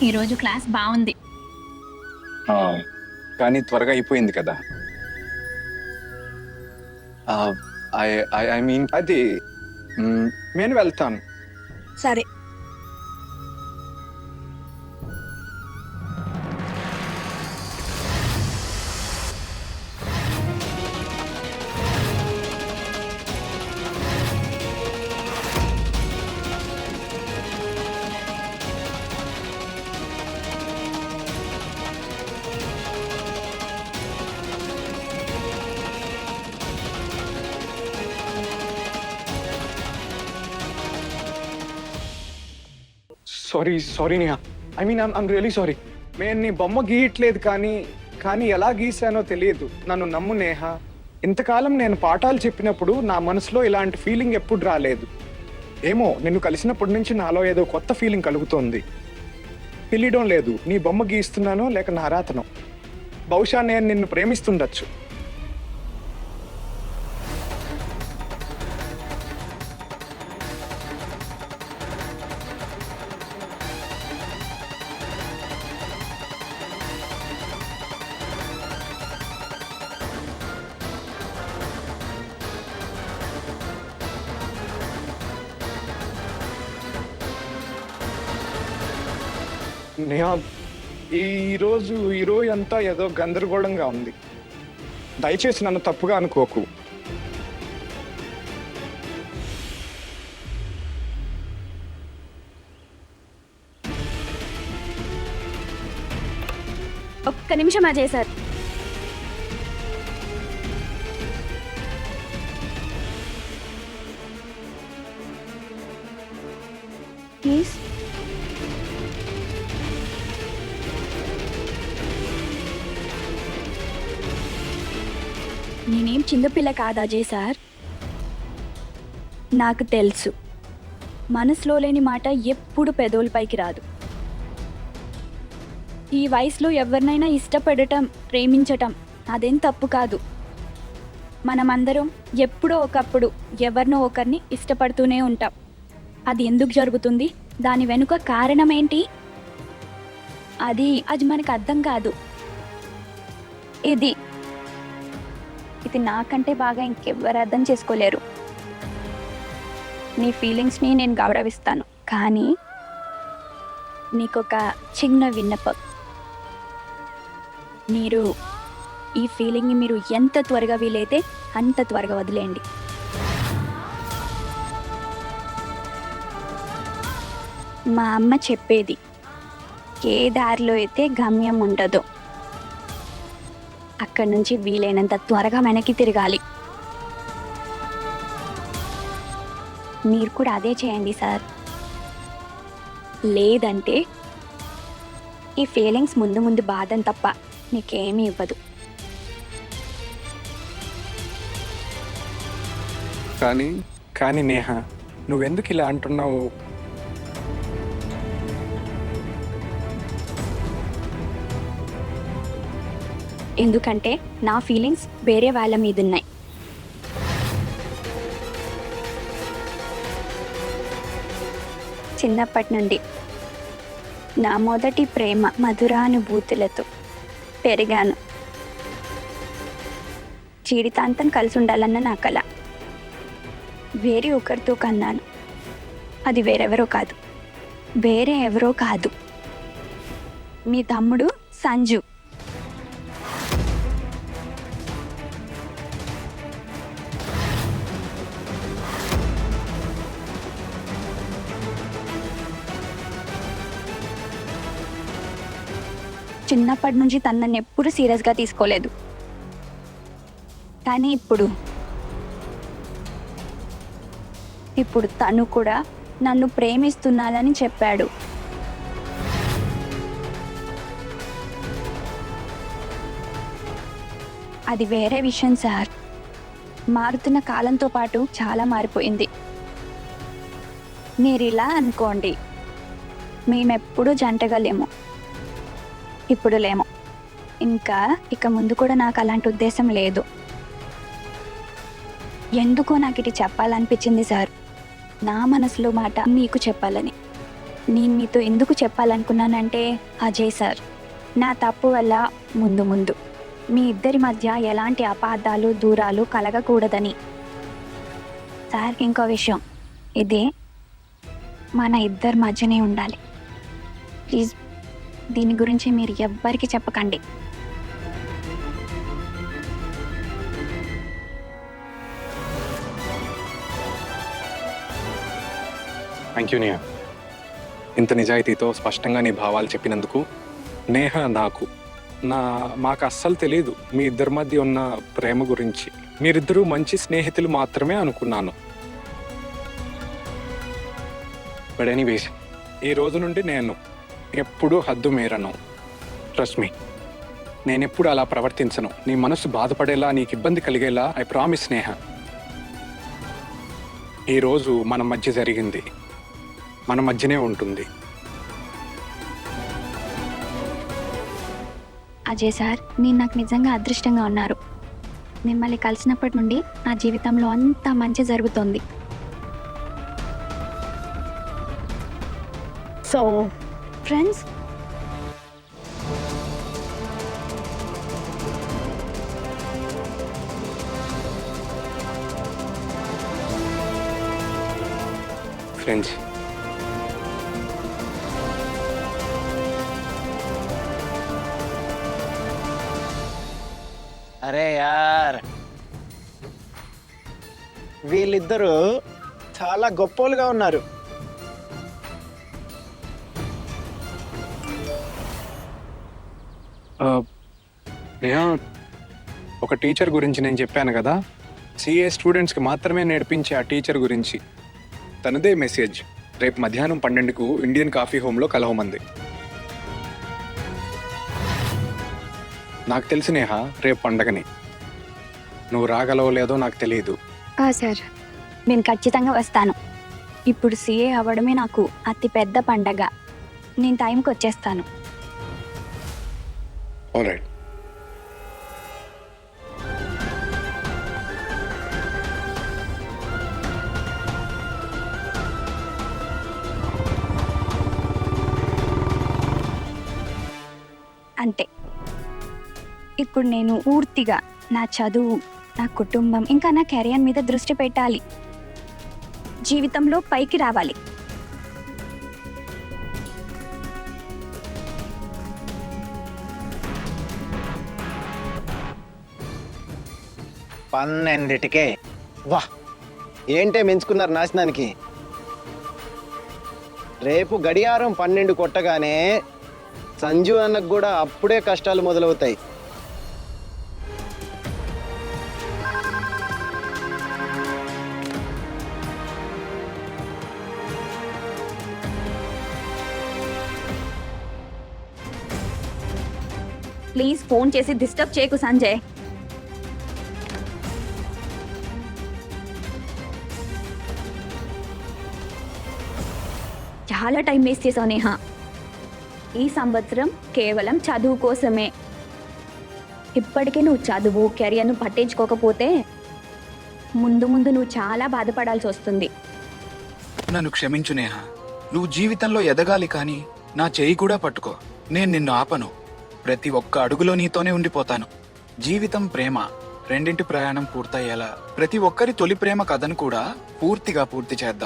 ఈరోజు క్లాస్ బాగుంది. ఆ, కానీ త్వరగా అయిపోయింది కదా. ఐ మీన్ అది నేను వెళ్తాను. సరే. Sorry Neha. I'm really sorry. నేను నీ బొమ్మ గీయట్లేదు, కానీ ఎలా గీసానో తెలియదు. నన్ను నమ్ము నేహా. ఇంతకాలం నేను పాఠాలు చెప్పినప్పుడు నా మనసులో ఇలాంటి ఫీలింగ్ ఎప్పుడు రాలేదు. ఏమో నిన్ను కలిసినప్పటి నుంచి నాలో ఏదో కొత్త ఫీలింగ్ కలుగుతోంది. తెలియడం లేదు నీ బొమ్మ గీస్తున్నానో లేక నా రాతనో. బహుశా నేను నిన్ను ప్రేమిస్తుండొచ్చు. నేహా, ఈరోజు అంతా ఏదో గందరగోళంగా ఉంది. దయచేసి నన్ను తప్పుగా అనుకోకు. ఒక్క నిమిషం అజయ్ సార్. ప్లీజ్. నేనేం చిన్నపిల్ల కాదు అజయ్ సార్. నాకు తెలుసు మనసులో లేని మాట ఎప్పుడు పెదవులపైకి రాదు. ఈ వయసులో ఎవరినైనా ఇష్టపడటం, ప్రేమించటం అదేం తప్పు కాదు. మనమందరం ఎప్పుడో ఒకప్పుడు ఎవరినో ఒకరిని ఇష్టపడుతూనే ఉంటాం. అది ఎందుకు జరుగుతుంది, దాని వెనుక కారణం ఏంటి, అది మనకు అర్థం కాదు. ఇది నాకంటే బాగా ఇంకెవ్వరు అర్థం చేసుకోలేరు. నీ ఫీలింగ్స్ని నేను గౌరవిస్తాను, కానీ నీకొక చిన్న విన్నపం. మీరు ఈ ఫీలింగ్ని మీరు ఎంత త్వరగా వీలైతే అంత త్వరగా వదిలేయండి. మా అమ్మ చెప్పేది, ఏ దారిలో అయితే గమ్యం ఉండదో అక్కడి నుంచి వీలైనంత త్వరగా వెనక్కి తిరగాలి. మీరు కూడా అదే చేయండి సార్. లేదంటే ఈ ఫీలింగ్స్ ముందు ముందు బాధని తప్ప నీకేమీ ఇవ్వదు. కానీ నేహా, నువ్వెందుకు ఇలా అంటున్నావు? ఎందుకంటే నా ఫీలింగ్స్ వేరే వాళ్ళ మీద ఉన్నాయి. చిన్నప్పటి నుండి నా మొదటి ప్రేమ మధురానుభూతులతో పెరిగాను. జీవితాంతం కలిసి ఉండాలన్న నా కల. వేరే ఒకరితో కన్నాను. అది వేరే ఎవరో కాదు, మీ తమ్ముడు సంజు. చిన్నప్పటి నుంచి తను నన్ను ఎప్పుడూ సీరియస్గా తీసుకోలేదు. కానీ ఇప్పుడు తను కూడా నన్ను ప్రేమిస్తున్నానని చెప్పాడు. అది వేరే విషయం సార్. మారుతున్న కాలంతో పాటు చాలా మారిపోయింది. మీరు ఇలా అనుకోండి, మేమెప్పుడు జంటగా లేము, ఇప్పుడు లేము. ఇక ముందు కూడా నాకు అలాంటి ఉద్దేశం లేదు. ఎందుకో నాకు ఇది చెప్పాలనిపించింది సార్. నా మనసులో మాట మీకు చెప్పాలని. నేను మీతో ఎందుకు చెప్పాలనుకున్నానంటే అజయ్ సార్, నా తప్పు వల్ల ముందు ముందు మీ ఇద్దరి మధ్య ఎలాంటి అపార్థాలు దూరాలు కలగకూడదని. సార్, ఇంకో విషయం, ఇదే మన ఇద్దరి మధ్యనే ఉండాలి. ప్లీజ్ దీని గురించి మీరు ఎవ్వరికి చెప్పకండి. Thank you Neha. ఇంత నిజాయితీతో స్పష్టంగా నీ భావాలు చెప్పినందుకు. నేహ, మాకు అస్సలు తెలియదు మీ ఇద్దరి మధ్య ఉన్న ప్రేమ గురించి. మీరిద్దరూ మంచి స్నేహితులు మాత్రమే అనుకున్నాను. బట్ ఎనీవేస్, ఈ రోజు నుండి నేను ఎప్పుడూ హద్దు మీరను. ట్రస్ట్ మీ, నేను ఎప్పుడు అలా ప్రవర్తించను. నీ మనసు బాధపడేలా, నీకు ఇబ్బంది కలిగేలా ఐ ప్రామిస్ నేహ. ఈరోజు మన మధ్య జరిగింది మన మధ్యనే ఉంటుంది. అజయ్ సార్, నాకు నిజంగా అదృష్టంగా ఉన్నారు. మిమ్మల్ని కలిసినప్పటి నుండి నా జీవితంలో అంతా మంచి జరుగుతుంది. సో ఫ్రెండ్స్, ఫ్రెండ్స్, అరే యార్, వీళ్ళిద్దరూ చాలా గొప్పోలుగా ఉన్నారు. నేహ, ఒక టీచర్ గురించి నేను చెప్పాను కదా, సిఏ స్టూడెంట్స్కి మాత్రమే నేర్పించే ఆ టీచర్ గురించి. తనదే మెసేజ్. రేపు మధ్యాహ్నం 12కు ఇండియన్ కాఫీ హోమ్లో కలవమంది. నాకు తెలిసి నేహ, రేపు పండగని. నువ్వు రాగలవో లేదో నాకు తెలియదు. సార్, నేను ఖచ్చితంగా వస్తాను. ఇప్పుడు సిఏ అవ్వడమే నాకు అతి పెద్ద పండగ. నేను టైంకి వచ్చేస్తాను. ఆల్రైట్. అంతే. ఇప్పుడు నేను పూర్తిగా నా చదువు, నా కుటుంబం, ఇంకా నా కెరియర్ మీద దృష్టి పెట్టాలి. జీవితంలో పైకి రావాలి. పన్నెండిటికే వా, ఏంటే మెంచుకున్నారు నాశనానికి. రేపు గడియారం 12 కొట్టగానే సంజు అన్నకు కూడా అప్పుడే కష్టాలు మొదలవుతాయి. ప్లీజ్ ఫోన్ చేసి డిస్టర్బ్ చేయకు సంజయ్. చాలా టైం వేస్ట్ చేసావు నేహ. ఈ సంవత్సరం కేవలం చదువు కోసమే. ఇప్పటికే నువ్వు చదువు, కెరియర్ను పట్టించుకోకపోతే ముందు ముందు నువ్వు చాలా బాధపడాల్సి వస్తుంది. నన్ను క్షమించు నేహ. నువ్వు జీవితంలో ఎదగాలి, కానీ నా చేయి కూడా పట్టుకో. నేను నిన్ను ఆపను. ప్రతి ఒక్క అడుగులో నీతోనే ఉండిపోతాను. జీవితం ప్రేమ రెండింటి ప్రయాణం పూర్తయ్యేలా ప్రతి ఒక్కరి తొలి ప్రేమ కథను కూడా పూర్తిగా పూర్తి చేద్దాం.